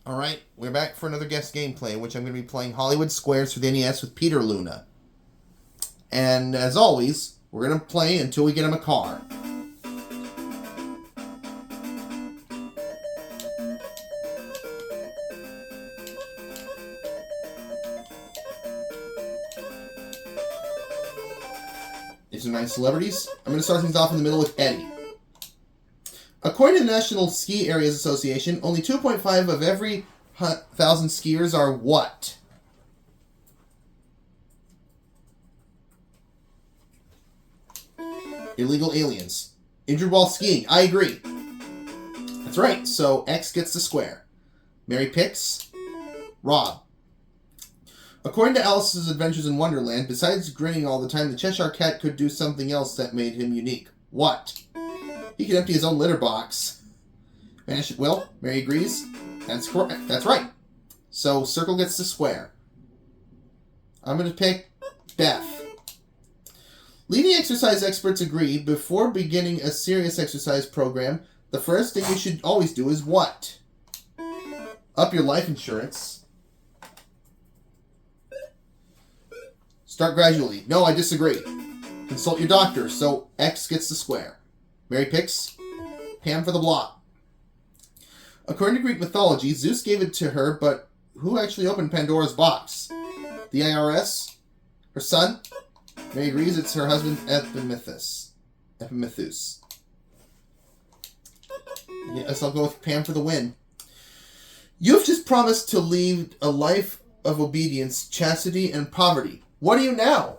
Alright, we're back for another guest gameplay, in which I'm going to be playing Hollywood Squares for the NES with Peter Luna. And as always, we're going to play until we get him a car. These are 9 celebrities. I'm going to start things off in the middle with Eddie. According to the National Ski Areas Association, only 2.5 of every 1,000 skiers are what? Illegal aliens. Injured while skiing. I agree. That's right. So X gets the square. Mary picks Rob. According to Alice's Adventures in Wonderland, besides grinning all the time, the Cheshire Cat could do something else that made him unique. What? He could empty his own litter box. Vanish at will. Mary agrees. That's correct. That's right. So circle gets the square. I'm going to pick Beth. Leading exercise experts agree, before beginning a serious exercise program, the first thing you should always do is what? Up your life insurance. Start gradually. No, I disagree. Consult your doctor. So X gets the square. Mary picks Pam for the block. According to Greek mythology, Zeus gave it to her, but who actually opened Pandora's box? The IRS? Her son? Mary agrees it's her husband, Epimethus. Yes, I'll go with Pam for the win. You've just promised to lead a life of obedience, chastity, and poverty. What are you now?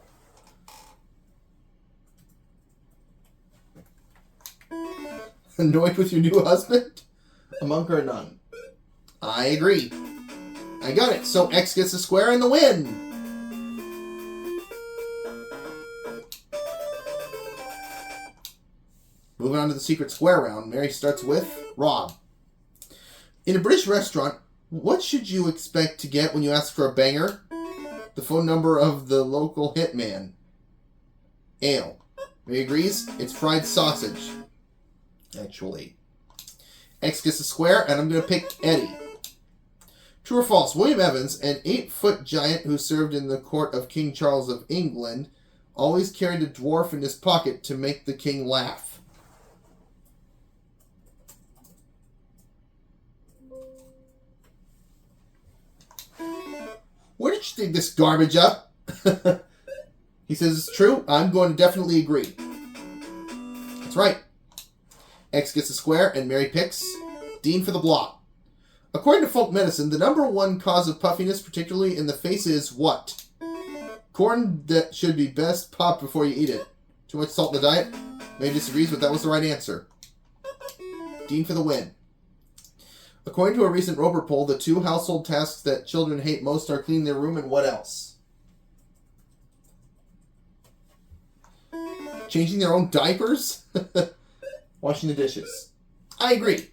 Annoyed with your new husband? A monk or a nun? I agree. I got it. So X gets the square and the win. Moving on to the secret square round. Mary starts with Rob. In a British restaurant, what should you expect to get when you ask for a banger? The phone number of the local hitman. Ale. Mary agrees. It's fried sausage. Actually. X gets a square, and I'm going to pick Eddie. True or false? William Evans, an 8-foot giant who served in the court of King Charles of England, always carried a dwarf in his pocket to make the king laugh. Where did you dig this garbage up? He says it's true. I'm going to definitely agree. That's right. X gets a square, and Mary picks Dean for the block. According to folk medicine, the number one cause of puffiness, particularly in the face, is what? Corn that should be best popped before you eat it. Too much salt in the diet? Mary disagrees, but that was the right answer. Dean for the win. According to a recent Roper poll, the 2 household tasks that children hate most are cleaning their room and what else? Changing their own diapers? Washing the dishes. I agree.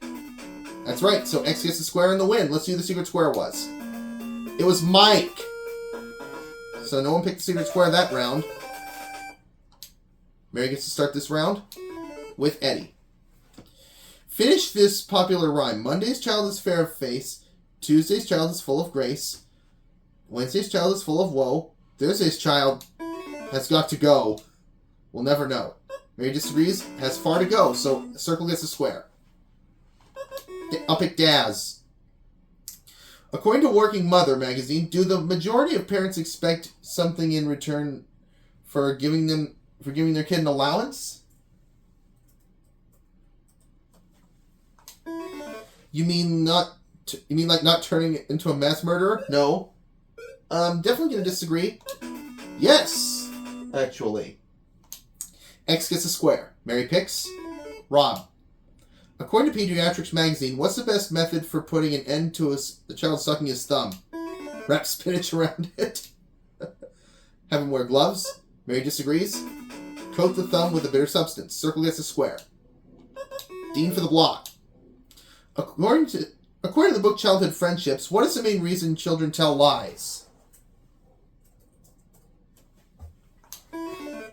That's right, so X gets the square and the win. Let's see who the secret square was. It was Mike. So no one picked the secret square that round. Mary gets to start this round with Eddie. Finish this popular rhyme. Monday's child is fair of face. Tuesday's child is full of grace. Wednesday's child is full of woe. Thursday's child has got to go. We'll never know. Mary disagrees, has far to go, so circle gets a square. I'll pick Daz. According to Working Mother magazine, do the majority of parents expect something in return for giving their kid an allowance? You mean like not turning it into a mass murderer? No. I'm definitely going to disagree. Yes, actually. X gets a square. Mary picks Rob. According to Pediatrics magazine, what's the best method for putting an end to the child sucking his thumb? Wrap spinach around it. Have him wear gloves. Mary disagrees. Coat the thumb with a bitter substance. Circle gets a square. Dean for the block. According to the book Childhood Friendships, what is the main reason children tell lies?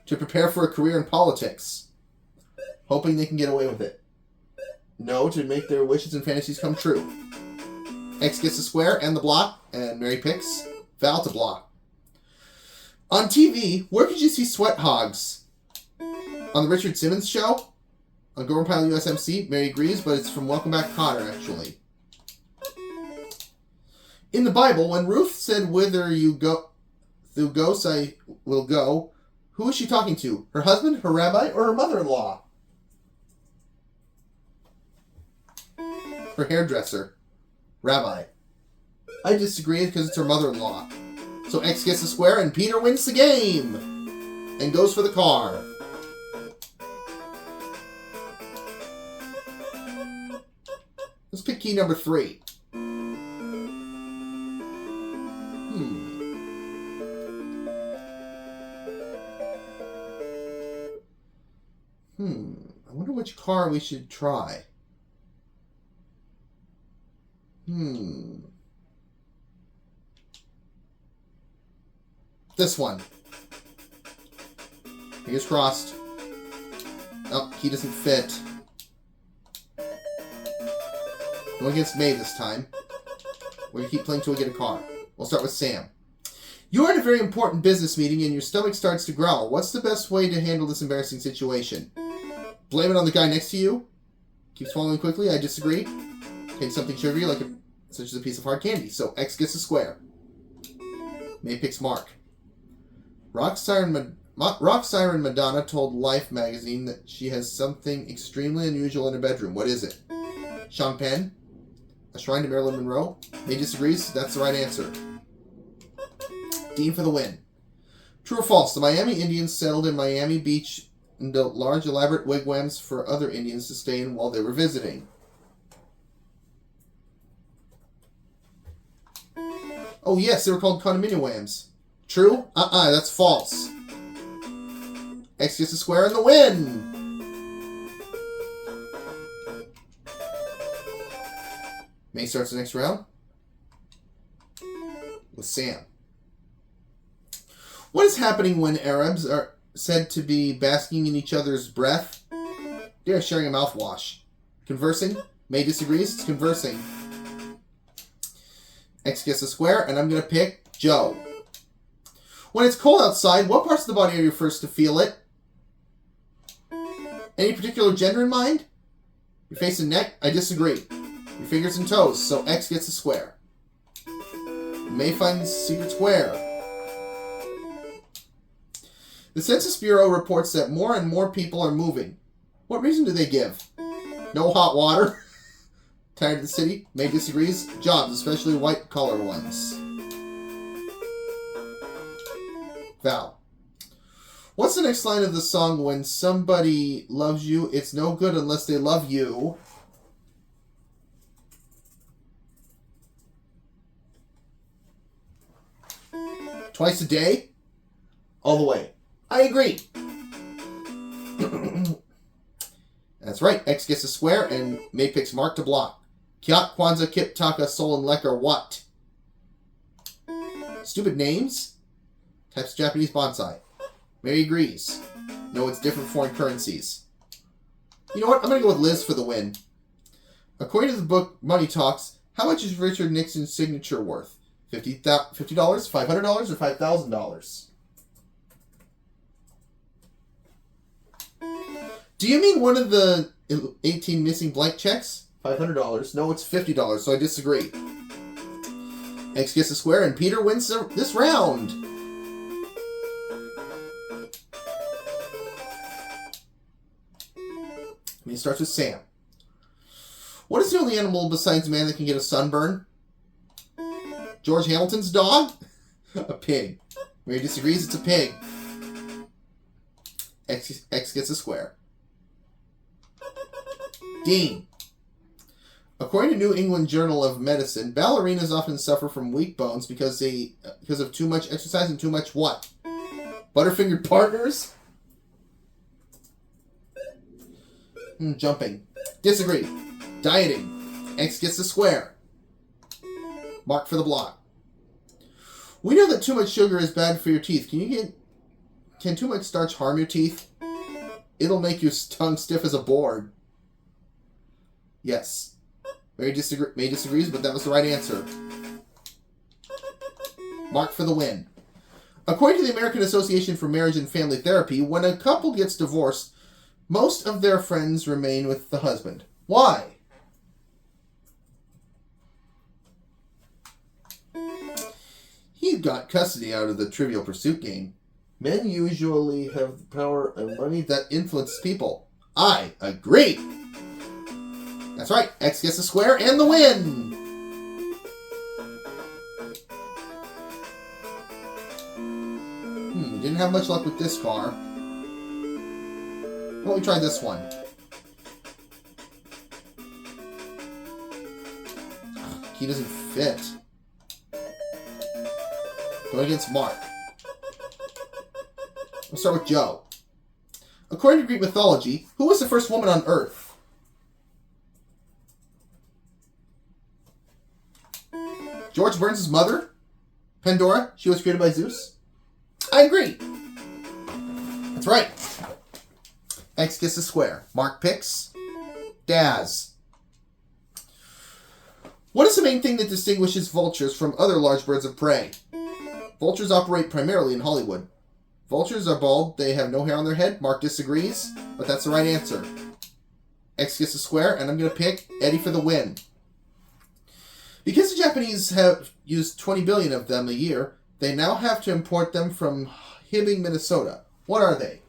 To prepare for a career in politics. hoping they can get away with it. No, to make their wishes and fantasies come true. X gets a square and the block, and Mary picks Val to block. On TV, where could you see sweat hogs? On the Richard Simmons Show? On Gomer Pyle USMC? Mary agrees, but it's from Welcome Back, Kotter, actually. In the Bible, when Ruth said, "Whither you go, through ghosts I will go," who is she talking to? Her husband, her rabbi, or her mother-in-law? Her hairdresser. Rabbi. I disagree because it's her mother-in-law. So X gets a square and Peter wins the game. And goes for the car. Let's pick key number 3. I wonder which car we should try. This one. Fingers crossed. Oh, key doesn't fit. Going against May this time. We're going to keep playing till we get a car. We'll start with Sam. You're at a very important business meeting and your stomach starts to growl. What's the best way to handle this embarrassing situation? Blame it on the guy next to you? Keep swallowing quickly? I disagree. Take something sugary, such as a piece of hard candy. So X gets a square. May picks Mark. Rock siren Madonna told Life magazine that she has something extremely unusual in her bedroom. What is it? Sean Penn? A shrine to Marilyn Monroe? May disagrees. That's the right answer. Dean for the win. True or false? The Miami Indians settled in Miami Beach and built large elaborate wigwams for other Indians to stay in while they were visiting. Oh yes, they were called condominiums. True? That's false. X gets a square and the win! May starts the next round with Sam. What is happening when Arabs are said to be basking in each other's breath? They are sharing a mouthwash. Conversing? May disagrees. It's conversing. X gets a square, and I'm going to pick Joe. When it's cold outside, what parts of the body are you first to feel it? Any particular gender in mind? Your face and neck? I disagree. Your fingers and toes, so X gets a square. May finds secret square. The Census Bureau reports that more and more people are moving. What reason do they give? No hot water? Tired of the city? May disagrees. Jobs, especially white-collar ones. Val. What's the next line of the song? When somebody loves you, it's no good unless they love you. Twice a day? All the way. I agree. That's right. X gets a square and May picks Mark to block. Kiat, Kwanzaa, Kip, Taka, Sol, and Lek are what? Stupid names? Types of Japanese bonsai. Mary agrees. No, it's different foreign currencies. You know what? I'm going to go with Liz for the win. According to the book Money Talks, how much is Richard Nixon's signature worth? $50, $500, or $5,000? Do you mean one of the 18 missing blank checks? $500. No, it's $50, so I disagree. X gets a square, and Peter wins this round. It starts with Sam. What is the only animal besides man that can get a sunburn? George Hamilton's dog? A pig. Mary disagrees, it's a pig. X gets a square. Dean. According to New England Journal of Medicine, ballerinas often suffer from weak bones because of too much exercise and too much what? Butterfingered partners? Jumping. Disagree. Dieting. X gets the square. Mark for the block. We know that too much sugar is bad for your teeth. Can too much starch harm your teeth? It'll make your tongue stiff as a board. Yes. May disagrees, but that was the right answer. Mark for the win. According to the American Association for Marriage and Family Therapy, when a couple gets divorced, most of their friends remain with the husband. Why? He got custody out of the Trivial Pursuit game. Men usually have the power and money that influences people. I agree. That's right. X gets the square and the win. Didn't have much luck with this car. Why don't we try this one? He doesn't fit. Going against Mark. We'll start with Joe. According to Greek mythology, who was the first woman on Earth? George Burns' mother? Pandora? She was created by Zeus? I agree. That's right. X gets the square. Mark picks. Daz. What is the main thing that distinguishes vultures from other large birds of prey? Vultures operate primarily in Hollywood. Vultures are bald. They have no hair on their head. Mark disagrees, but that's the right answer. X gets the square, and I'm going to pick Eddie for the win. Because the Japanese have used 20 billion of them a year, they now have to import them from Hibbing, Minnesota. What are they?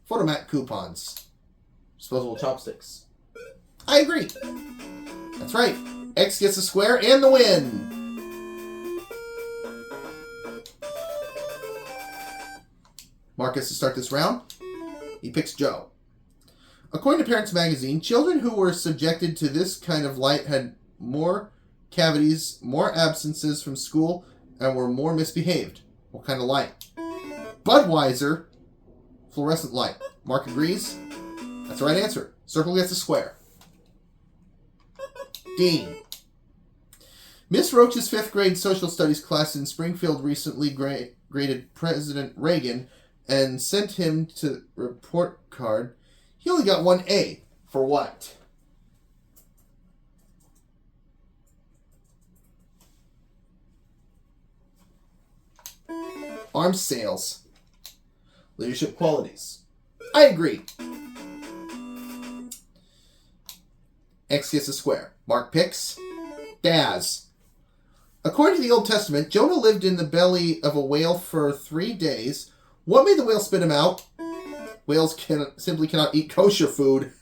Photomat coupons. Disposable chopsticks. I agree. That's right. X gets the square and the win. Mark gets to start this round. He picks Joe. According to Parents Magazine, children who were subjected to this kind of light had more cavities, more absences from school, and were more misbehaved. What kind of light? Budweiser fluorescent light. Mark agrees. That's the right answer. Circle gets a square. Dean. Miss Roach's 5th grade social studies class in Springfield recently graded President Reagan and sent him to report card. He only got 1 A. For what? Arms sales. Leadership qualities. I agree. X gets a square. Mark picks. Daz. According to the Old Testament, Jonah lived in the belly of a whale for 3 days. What made the whale spit him out? Whales simply cannot eat kosher food.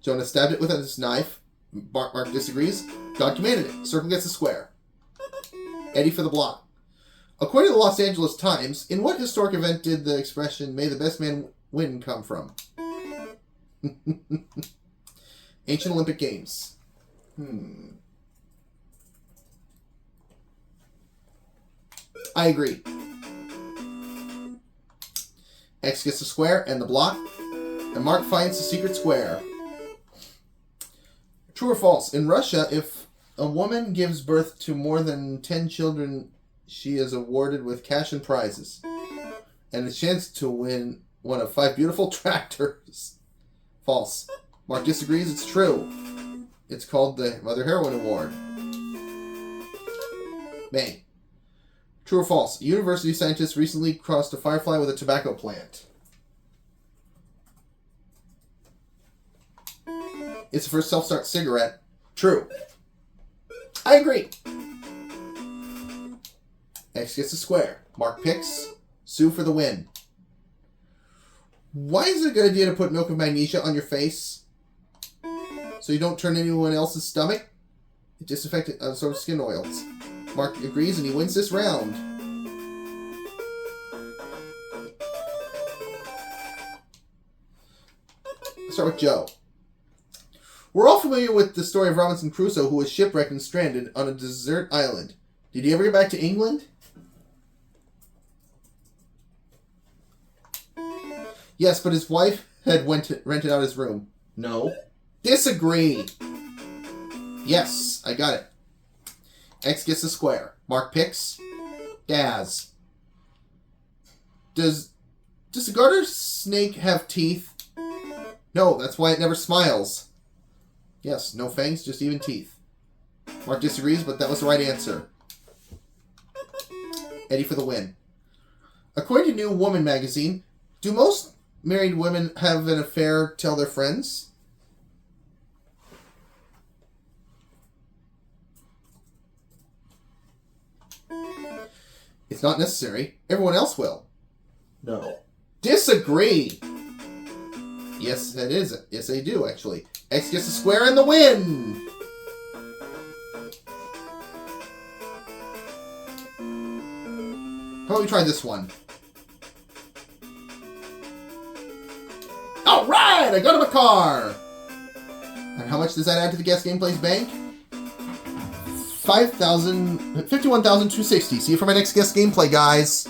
Jonah stabbed it with his knife. Mark disagrees. God commanded it. Circle gets a square. Eddie for the block. According to the Los Angeles Times, in what historic event did the expression, "May the best man win," come from? Ancient Olympic Games. I agree. X gets the square and the block. And Mark finds the secret square. True or false? In Russia, if a woman gives birth to more than 10 children, she is awarded with cash and prizes. And a chance to win one of 5 beautiful tractors. False. Mark disagrees. It's true. It's called the Mother Heroine Award. May. True or false? A university scientist recently crossed a firefly with a tobacco plant. It's the first self-start cigarette. True. I agree. X gets a square. Mark picks. Sue for the win. Why is it a good idea to put milk of magnesia on your face? So you don't turn anyone else's stomach? It disinfects sort of skin oils. Mark agrees and he wins this round. Let's start with Joe. We're all familiar with the story of Robinson Crusoe, who was shipwrecked and stranded on a desert island. Did he ever get back to England? Yes, but his wife had rented out his room. No. Disagree. Yes, I got it. X gets a square. Mark picks. Daz. Does a garter snake have teeth? No, that's why it never smiles. Yes, no fangs, just even teeth. Mark disagrees, but that was the right answer. Eddie for the win. According to New Woman magazine, do most married women have an affair, tell their friends? It's not necessary. Everyone else will. No. Disagree. Yes, that is. Yes, they do, actually. X gets a square and the win! How about we try this one? Alright! I got him a car! And how much does that add to the Guess Gameplay's bank? 51,260. See you for my next Guess Gameplay, guys.